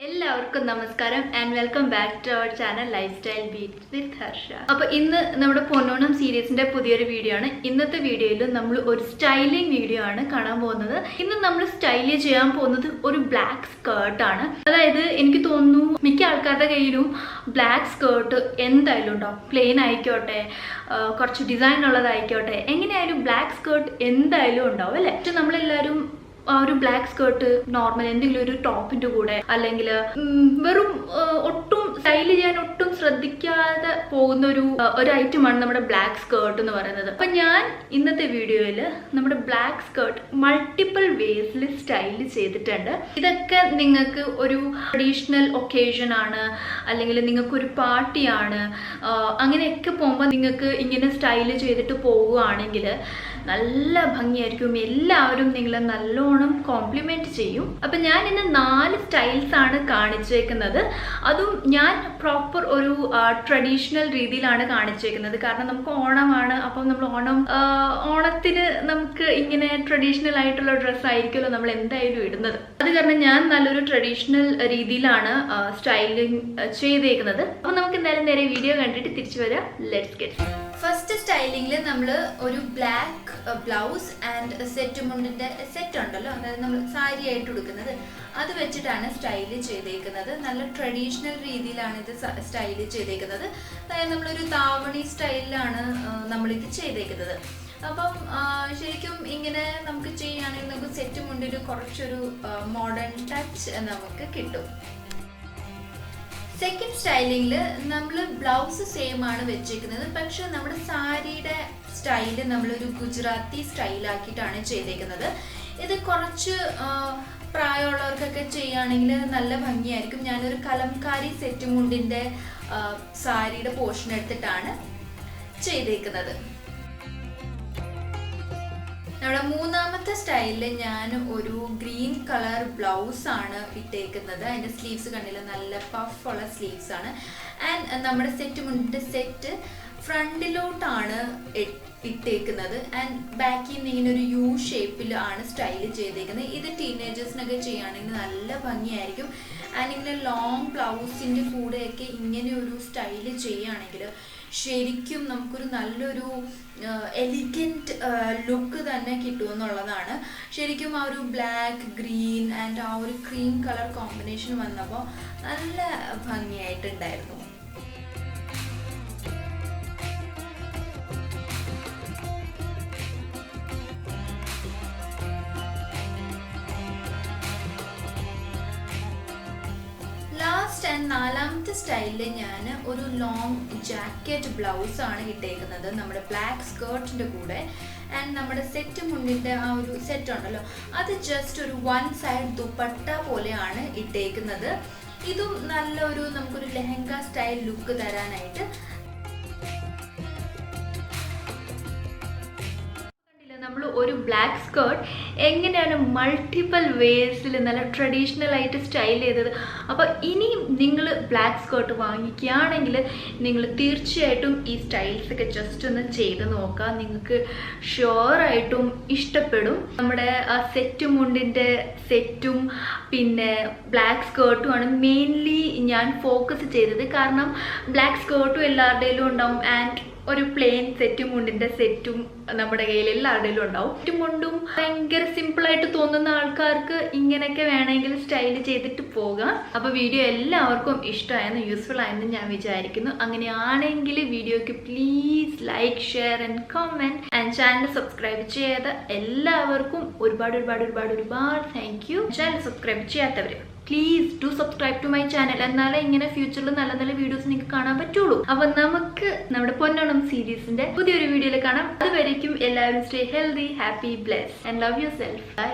എല്ലാവർക്കും നമസ്കാരം and welcome back to our channel lifestyle beats with Harsha. അപ്പോൾ ഇന്ന് നമ്മുടെ പൊന്നോണം സീരീസിന്റെ പുതിയൊരു വീഡിയോ ആണ്. ഇന്നത്തെ വീഡിയോയിൽ നമ്മൾ ഒരു സ്റ്റൈലിംഗ് വീഡിയോ ആണ് കാണാൻ പോകുന്നത്. ഇന്ന് നമ്മൾ സ്റ്റൈൽ ചെയ്യാൻ പോകുന്നത് ഒരു ബ്ലാക്ക് സ്കേർട്ട് ആണ്. അതായത് എനിക്ക് തോന്നുന്നു മിക്ക ആൾക്കാരുടെ കയ്യിലും ബ്ലാക്ക് സ്കേർട്ട് എന്തായാലും ഉണ്ടാവും. പ്ലെയിൻ ആയിക്കോട്ടെ, കുറച്ച് ഡിസൈൻ ഉള്ളതായിക്കോട്ടെ, എങ്ങനെയായാലും ബ്ലാക്ക് സ്കേർട്ട് എന്തായാലും ഉണ്ടാവും അല്ലേ. പക്ഷെ നമ്മളെല്ലാവരും ഒരു ബ്ലാക്ക് സ്കേർട്ട് നോർമൽ എന്തെങ്കിലും ഒരു ടോപ്പിന്റെ കൂടെ അല്ലെങ്കിൽ വെറും ഒട്ടും സ്റ്റൈൽ ചെയ്യാൻ ഒട്ടും ശ്രദ്ധിക്കാതെ പോകുന്ന ഒരു ഐറ്റമാണ് നമ്മുടെ ബ്ലാക്ക് സ്കേർട്ട് എന്ന് പറയുന്നത്. അപ്പൊ ഞാൻ ഇന്നത്തെ വീഡിയോയിൽ നമ്മുടെ ബ്ലാക്ക് സ്കേർട്ട് മൾട്ടിപ്പിൾ വേസിൽ സ്റ്റൈൽ ചെയ്തിട്ടുണ്ട്. ഇതൊക്കെ നിങ്ങൾക്ക് ഒരു ട്രഡീഷണൽ ഒക്കേഷൻ ആണ്, അല്ലെങ്കിൽ നിങ്ങൾക്ക് ഒരു പാർട്ടിയാണ്, അങ്ങനെയൊക്കെ പോകുമ്പോൾ നിങ്ങൾക്ക് ഇങ്ങനെ സ്റ്റൈൽ ചെയ്തിട്ട് പോവുകയാണെങ്കിൽ നല്ല ഭംഗിയായിരിക്കും. എല്ലാവരും നിങ്ങളെ നല്ലോണം കോംപ്ലിമെന്റ് ചെയ്യും. അപ്പൊ ഞാൻ ഇന്ന് 4 സ്റ്റൈൽസ് ആണ് കാണിച്ചേക്കുന്നത്. അതും ഞാൻ പ്രോപ്പർ ഒരു ട്രഡീഷണൽ രീതിയിലാണ് കാണിച്ചേക്കുന്നത്. കാരണം നമുക്ക് ഓണമാണ്. അപ്പം നമ്മൾ ഓണത്തിന് നമുക്ക് ഇങ്ങനെ ട്രഡീഷണൽ ആയിട്ടുള്ള ഡ്രസ്സ് ആയിരിക്കുമല്ലോ നമ്മൾ എന്തായാലും ഇടുന്നത്. അത് കാരണം ഞാൻ നല്ലൊരു ട്രഡീഷണൽ രീതിയിലാണ് സ്റ്റൈലിംഗ് ചെയ്തേക്കുന്നത്. അപ്പൊ നമുക്ക് എന്തായാലും നേരെ വീഡിയോ കണ്ടിട്ട് തിരിച്ചു വരാം. Let's get. ഫസ്റ്റ് സ്റ്റൈലിംഗിൽ നമ്മൾ ഒരു ബ്ലാക്ക് ബ്ലൗസ് ആൻഡ് സെറ്റ് മുണ്ടിന്റെ സെറ്റ് ഉണ്ടല്ലോ, അതായത് നമ്മൾ സാരി ആയിട്ട് ഉടുക്കുന്നത്, അത് വെച്ചിട്ടാണ് സ്റ്റൈൽ ചെയ്തേക്കുന്നത്. നല്ല ട്രഡീഷണൽ രീതിയിലാണ് ഇത് സ്റ്റൈൽ ചെയ്തേക്കുന്നത്. അതായത് നമ്മളൊരു താവണി സ്റ്റൈലിലാണ് നമ്മളിത് ചെയ്തേക്കുന്നത്. അപ്പം ശരിക്കും ഇങ്ങനെ നമുക്ക് ചെയ്യുകയാണെങ്കിൽ നമുക്ക് സെറ്റ് മുണ്ടിൽ കുറച്ചൊരു മോഡേൺ ടച്ച് നമുക്ക് കിട്ടും. സെക്കൻഡ് സ്റ്റൈലിംഗിൽ നമ്മൾ ബ്ലൗസ് സെയിം ആണ് വെച്ചേക്കുന്നത്, പക്ഷെ നമ്മുടെ സാരിയുടെ സ്റ്റൈല് നമ്മളൊരു ഗുജറാത്തി സ്റ്റൈലാക്കിയിട്ടാണ് ചെയ്തേക്കുന്നത്. ഇത് കുറച്ച് പ്രായമുള്ളവർക്കൊക്കെ ചെയ്യുകയാണെങ്കിൽ നല്ല ഭംഗിയായിരിക്കും. ഞാനൊരു കലംകാരി സെറ്റ് മുണ്ടിൻ്റെ സാരിയുടെ പോർഷൻ എടുത്തിട്ടാണ് ചെയ്തേക്കുന്നത്. നമ്മുടെ മൂന്നാമത്തെ സ്റ്റൈലിൽ ഞാൻ ഒരു ഗ്രീൻ കളർ ബ്ലൗസ് ആണ് ഇട്ടേക്കുന്നത്. അതിൻ്റെ സ്ലീവ്സ് കണ്ടില്ല, നല്ല പഫുള്ള സ്ലീവ്സ് ആണ്. ആൻഡ് നമ്മുടെ സെറ്റ് മുണ്ടിൻ്റെ സെറ്റ് ഫ്രണ്ടിലോട്ടാണ് ഇട്ടേക്കുന്നത്. ആൻഡ് ബാക്കിൽ നിന്ന് ഇങ്ങനെ ഒരു യു ഷേപ്പിലാണ് സ്റ്റൈൽ ചെയ്തേക്കുന്നത്. ഇത് ടീനേജേഴ്സിനൊക്കെ ചെയ്യുകയാണെങ്കിൽ നല്ല ഭംഗിയായിരിക്കും. ആൻഡ് ഇങ്ങനെ ലോങ് ബ്ലൗസിൻ്റെ കൂടെയൊക്കെ ഇങ്ങനെ ഒരു സ്റ്റൈല് ചെയ്യുകയാണെങ്കിൽ ശരിക്കും നമുക്കൊരു നല്ലൊരു എലിഗൻറ്റ് ലുക്ക് തന്നെ കിട്ടുമെന്നുള്ളതാണ്. ശരിക്കും ആ ഒരു ബ്ലാക്ക്, ഗ്രീൻ ആൻഡ് ആ ഒരു ക്രീം കളർ കോമ്പിനേഷൻ വന്നപ്പോൾ നല്ല ഭംഗിയായിട്ടുണ്ടായിരുന്നു. ലാസ്റ്റ് ആൻഡ് നാലാമത്തെ സ്റ്റൈലിൽ ഞാൻ ഒരു ലോങ് ജാക്കറ്റ് ബ്ലൗസ് ആണ് ഇട്ടേക്കുന്നത് നമ്മുടെ ബ്ലാക്ക് സ്കേർട്ടിൻ്റെ കൂടെ. ആൻഡ് നമ്മുടെ സെറ്റ് മുണ്ടിൻ്റെ ആ ഒരു സെറ്റ് ഉണ്ടല്ലോ, അത് ജസ്റ്റ് ഒരു 1 സൈഡ് ദുപ്പട്ട പോലെയാണ് ഇട്ടേക്കുന്നത്. ഇതും നല്ലൊരു നമുക്കൊരു ലെഹങ്ക സ്റ്റൈൽ ലുക്ക് തരാനായിട്ട്. നമ്മൾ ഒരു ബ്ലാക്ക് സ്കേർട്ട് എങ്ങനെയാണ് മൾട്ടിപ്പിൾ വേസിൽ നല്ല ട്രഡീഷണൽ ആയിട്ട് സ്റ്റൈൽ ചെയ്തത്. അപ്പോൾ ഇനിയും നിങ്ങൾ ബ്ലാക്ക് സ്കേർട്ട് വാങ്ങിക്കുകയാണെങ്കിൽ നിങ്ങൾ തീർച്ചയായിട്ടും ഈ സ്റ്റൈൽസ് ഒക്കെ ജസ്റ്റ് ഒന്ന് ചെയ്ത് നോക്കുക. നിങ്ങൾക്ക് ഷുവറായിട്ടും ഇഷ്ടപ്പെടും. നമ്മുടെ ആ സെറ്റ് മുണ്ടിൻ്റെ സെറ്റും പിന്നെ ബ്ലാക്ക് സ്കേർട്ടുമാണ് മെയിൻലി ഞാൻ ഫോക്കസ് ചെയ്തത്. കാരണം ബ്ലാക്ക് സ്കേർട്ടും എല്ലാവരുടെയിലും ഉണ്ടാവും. ആൻഡ് ഒരു പ്ലെയിൻ സെറ്റും മുണ്ടിൻ്റെ സെറ്റും നമ്മുടെ കയ്യിൽ എല്ലാവരുടെയിലും ഉണ്ടാവും. സെറ്റും മുണ്ടും ഭയങ്കര സിമ്പിളായിട്ട് തോന്നുന്ന ആൾക്കാർക്ക് ഇങ്ങനെയൊക്കെ വേണമെങ്കിൽ സ്റ്റൈൽ ചെയ്തിട്ട് പോകാം. അപ്പോൾ വീഡിയോ എല്ലാവർക്കും ഇഷ്ടമായെന്ന്, യൂസ്ഫുൾ ആയെന്ന് ഞാൻ വിചാരിക്കുന്നു. അങ്ങനെയാണെങ്കിൽ വീഡിയോക്ക് please like, share and comment. And channel subscribe ചെയ്ത എല്ലാവർക്കും ഒരുപാട് താങ്ക് യു. ചാനൽ സബ്സ്ക്രൈബ് ചെയ്യാത്തവർ please do subscribe to my channel. എന്നാലേ ഇങ്ങനെ ഫ്യൂച്ചറിൽ നല്ല നല്ല വീഡിയോസ് നിങ്ങൾക്ക് കാണാൻ പറ്റുള്ളൂ. അപ്പൊ നമുക്ക് നമ്മുടെ പൊന്നോണം സീരീസിന്റെ പുതിയൊരു വീഡിയോയിൽ കാണാം. അതുവരേക്കും എല്ലാവരും stay healthy, happy, blessed and love yourself. By.